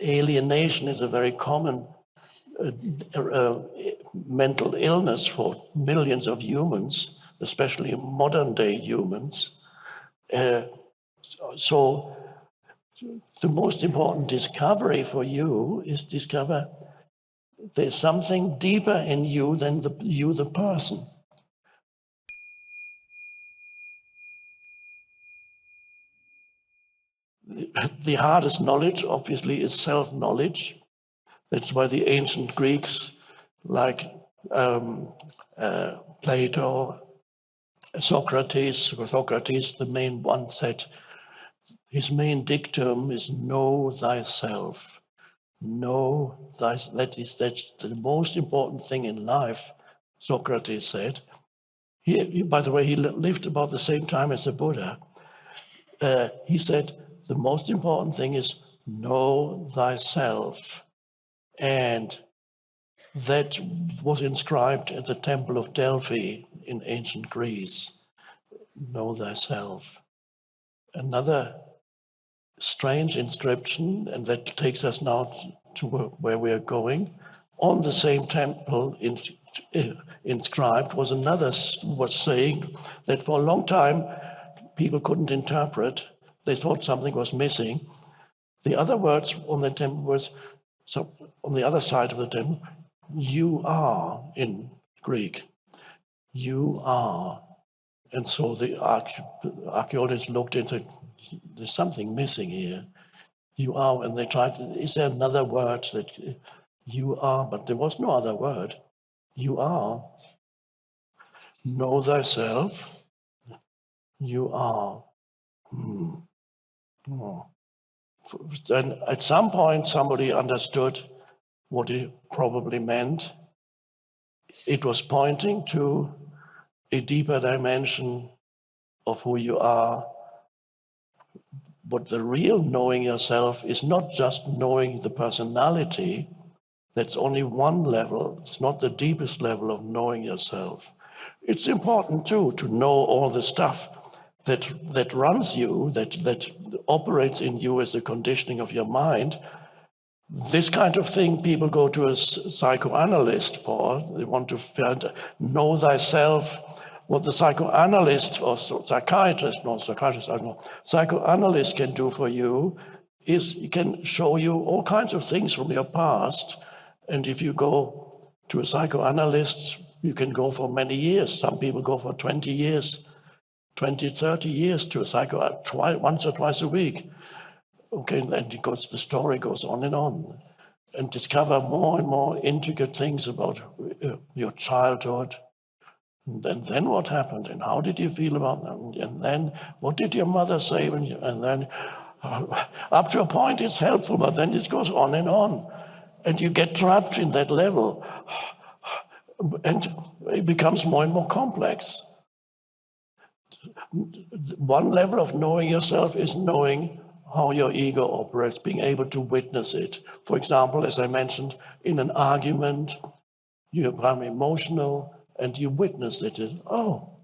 alienation is a very common mental illness for millions of humans, especially modern day humans. So the most important discovery for you is discover there's something deeper in you than you, the person. The hardest knowledge, obviously, is self-knowledge. That's why the ancient Greeks, like Plato, Socrates, the main one, said his main dictum is know thyself. Know thyself. That's the most important thing in life, Socrates said. By the way, he lived about the same time as the Buddha. He said, the most important thing is know thyself. And that was inscribed at the Temple of Delphi in ancient Greece. Know thyself. Another strange inscription, and that takes us now to where we are going. On the same temple inscribed was saying that for a long time people couldn't interpret. They thought something was missing. The other words on the temple was, so on the other side of the temple, you are in Greek. You are. And so the archaeologists looked into, there's something missing here. You are, and they tried, is there another word that you are? But there was no other word. You are. Know thyself. You are. Oh. Then at some point, somebody understood what it probably meant. It was pointing to a deeper dimension of who you are. But the real knowing yourself is not just knowing the personality. That's only one level. It's not the deepest level of knowing yourself. It's important too to know all the stuff that runs you, that operates in you as a conditioning of your mind. This kind of thing people go to a psychoanalyst for. They want to know thyself. What the psychoanalyst or psychiatrist can do for you is he can show you all kinds of things from your past. And if you go to a psychoanalyst, you can go for many years. Some people go for 20 years, 20, 30 years to a psychoanalyst, once or twice a week. Okay, and because the story goes on, and discover more and more intricate things about your childhood. And then what happened? And how did you feel about that? And then what did your mother say? And then up to a point it's helpful, but then it goes on. And you get trapped in that level. And it becomes more and more complex. One level of knowing yourself is knowing how your ego operates, being able to witness it. For example, as I mentioned, in an argument, you become emotional and you witness it. Oh,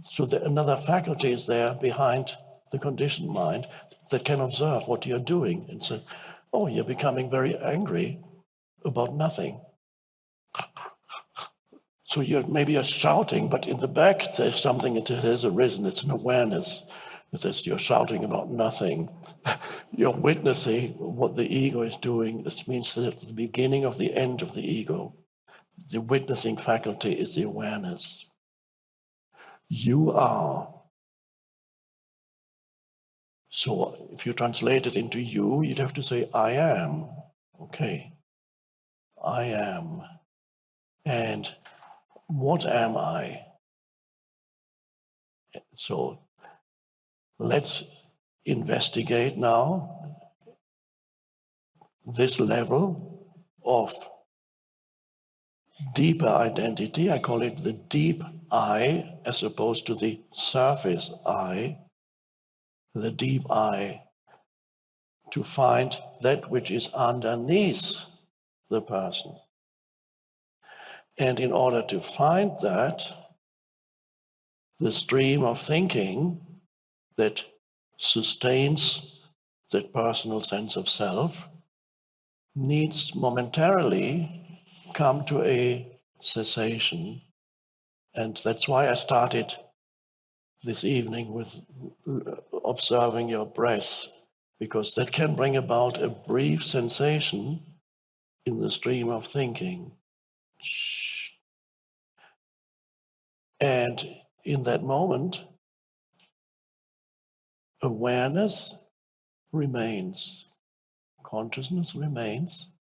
so another faculty is there behind the conditioned mind that can observe what you're doing and say, oh, you're becoming very angry about nothing. So maybe you're shouting, but in the back there's something that has arisen. It's an awareness. It says you're shouting about nothing. You're witnessing what the ego is doing. This means that the beginning of the end of the ego. The witnessing faculty is the awareness. You are. So if you translate it into you, you'd have to say, I am. Okay. I am. And what am I? So let's investigate now this level of deeper identity. I call it the deep I as opposed to the surface I. The deep I, to find that which is underneath the person. And in order to find that, the stream of thinking that sustains that personal sense of self needs momentarily come to a cessation. And that's why I started this evening with observing your breath, because that can bring about a brief sensation in the stream of thinking. And in that moment, awareness remains, consciousness remains,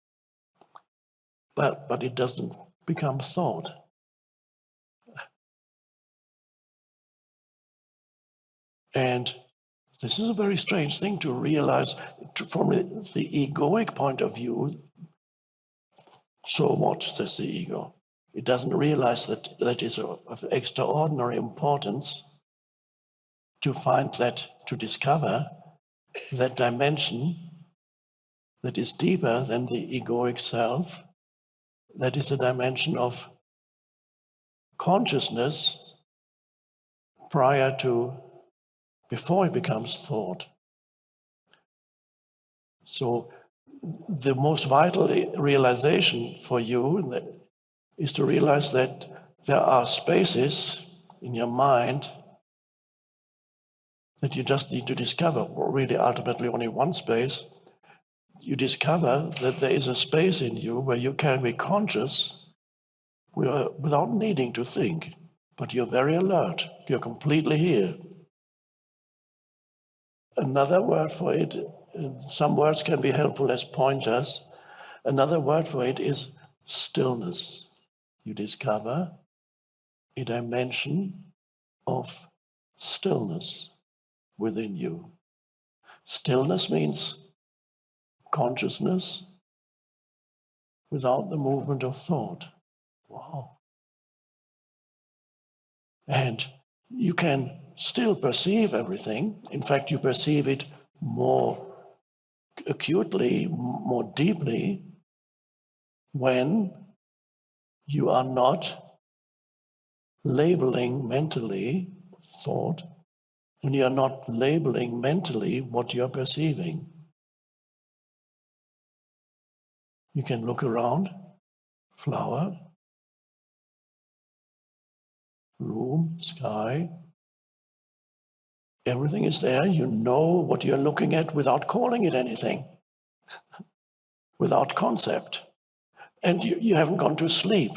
but it doesn't become thought. And this is a very strange thing to realize from the egoic point of view. So what, says the ego? It doesn't realize that that is of extraordinary importance to find that, to discover that dimension that is deeper than the egoic self, that is a dimension of consciousness before it becomes thought. So the most vital realization for you is to realize that there are spaces in your mind that you just need to discover, or really ultimately only one space. You discover that there is a space in you where you can be conscious without needing to think, but you're very alert. You're completely here. Another word for it, some words can be helpful as pointers. Another word for it is stillness. You discover a dimension of stillness within you. Stillness means consciousness without the movement of thought. Wow. And you can still perceive everything. In fact, you perceive it more acutely, more deeply, when you are not labeling mentally thought, when you are not labeling mentally what you're perceiving. You can look around, flower, room, sky. Everything is there. You know what you're looking at without calling it anything, without concept. And you haven't gone to sleep,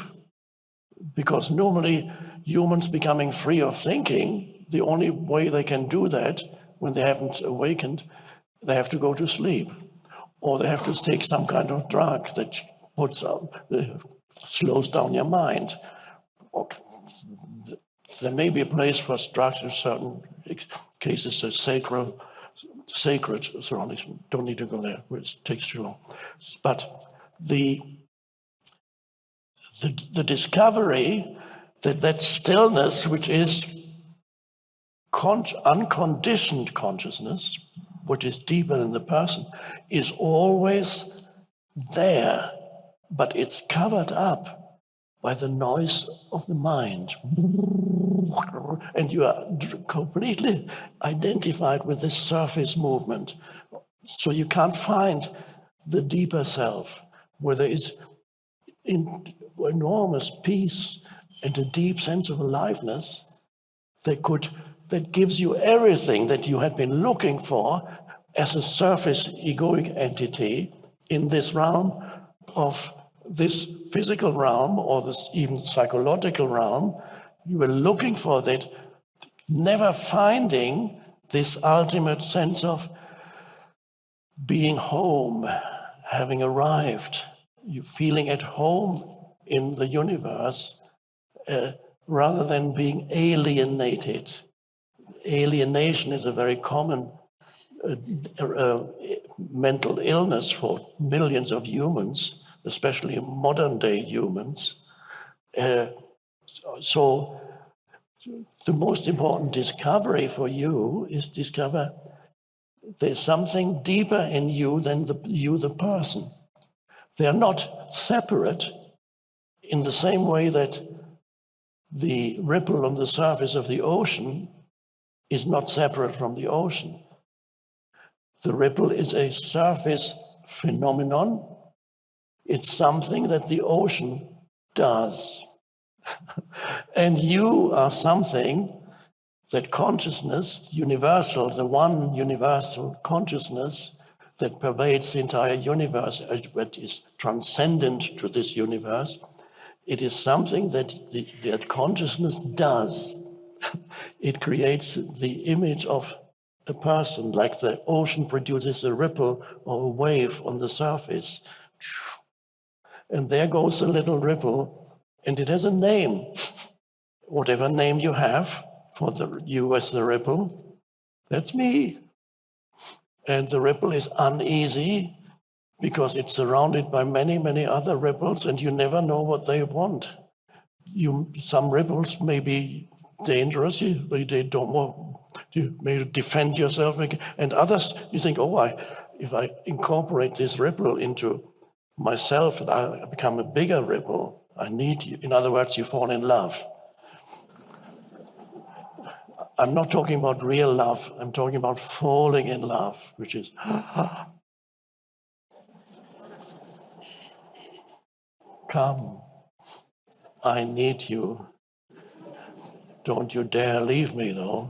because normally humans becoming free of thinking, the only way they can do that when they haven't awakened, they have to go to sleep, or they have to take some kind of drug that slows down your mind. There may be a place for drugs in certain cases, sacred surroundings. Don't need to go there, it takes too long. But the discovery that stillness, which is unconditioned consciousness, which is deeper than the person, is always there, but it's covered up by the noise of the mind. And you are completely identified with this surface movement. So you can't find the deeper self, where there is enormous peace and a deep sense of aliveness that gives you everything that you had been looking for as a surface egoic entity in this realm of this physical realm, or this even psychological realm. You were looking for that, never finding this ultimate sense of being home, having arrived, you feeling at home in the universe, rather than being alienated. Alienation is a very common mental illness for millions of humans, especially modern day humans. So the most important discovery for you is discover there's something deeper in you than the person. They're not separate in the same way that the ripple on the surface of the ocean is not separate from the ocean. The ripple is a surface phenomenon It's something that the ocean does. And you are something that consciousness, universal, the one universal consciousness that pervades the entire universe, but is transcendent to this universe, it is something that that consciousness does. It creates the image of a person, like the ocean produces a ripple or a wave on the surface. And there goes a little ripple, and it has a name. Whatever name you have for you as the ripple, that's me. And the ripple is uneasy because it's surrounded by many, many other ripples, and you never know what they want. Some ripples may be dangerous, they don't want, you may defend yourself, and others you think, if I incorporate this ripple into myself, I become a bigger ripple. I need you. In other words, you fall in love. I'm not talking about real love. I'm talking about falling in love, which is, come, I need you. Don't you dare leave me, though.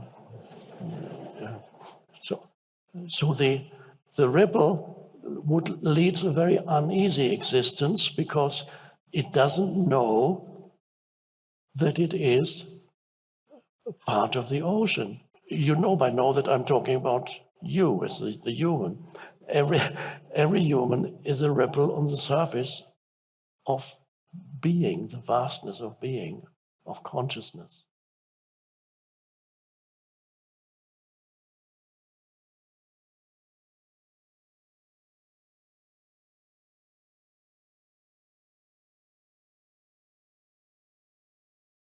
So the ripple leads a very uneasy existence because it doesn't know that it is part of the ocean. You know by now that I'm talking about you as the human. Every human is a ripple on the surface of being, the vastness of being, of consciousness.